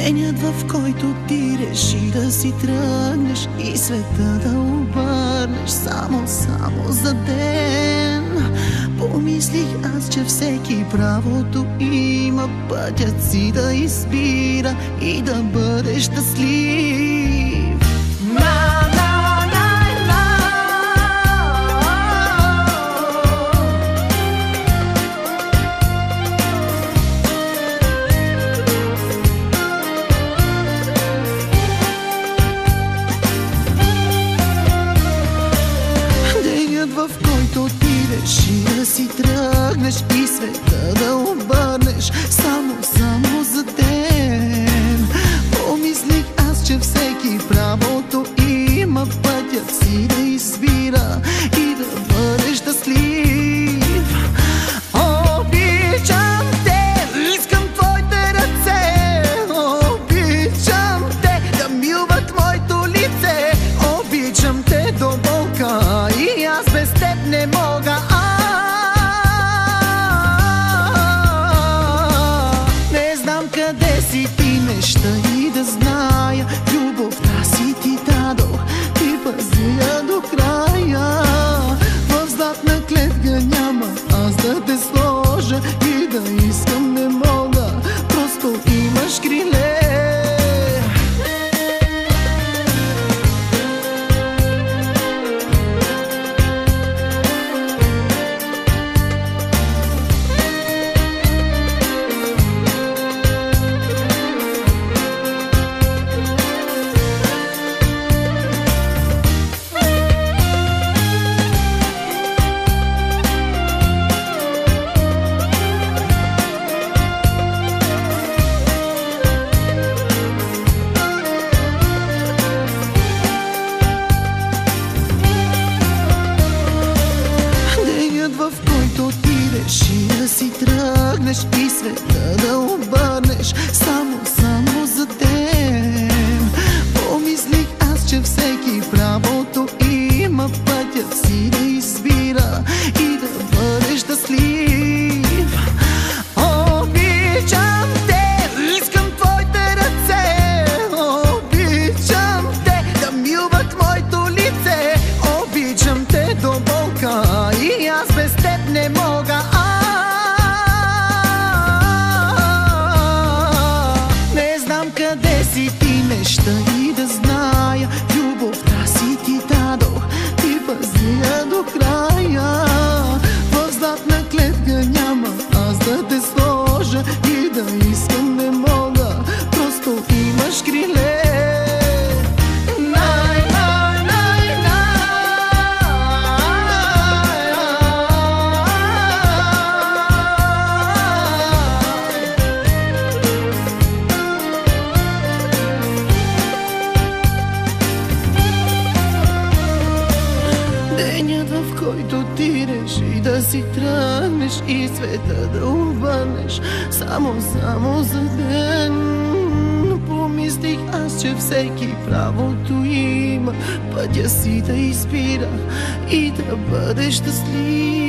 Денят, в който ти реши да си тръгнеш и света да обърнеш само за ден. Помислих аз, че всеки правото има пътят си да избира и да бъде щастлив. В който ти реши да си тръгнеш и света да обърнеш само за ден. Помислих аз, че всеки правото има пътят си да избира и да бъде щастлив. Обичам те, искам твоите ръце, обичам те да милват моето лице, обичам те до болка и аз без теб не мога. Не знам къде си ти, не ща и да зная. Любовта си ти дадох, ти пази я до края. В златна клетка няма аз да те сложа и да искам не мога, просто имаш криле. В който ти реши да си тръгнеш и света да обърнеш само за ден. Помислих аз, че всеки правото има пътят си да избира и да бъде щастлив. Обичам те, искам твоите ръце, обичам те да милват моето лице, обичам те до болка и аз без теб не мога. Не знам къде си ти, не ща и да зная. Любовта си ти дадох, ти пази я до края. В златна клетка няма аз да те сложа и да искам не мога, просто имаш криле. Денят, в който ти реши да си тръгнеш и света да обърнеш само за ден. Помислих аз, че всеки правото има пътя си да избира и да бъде щастлив.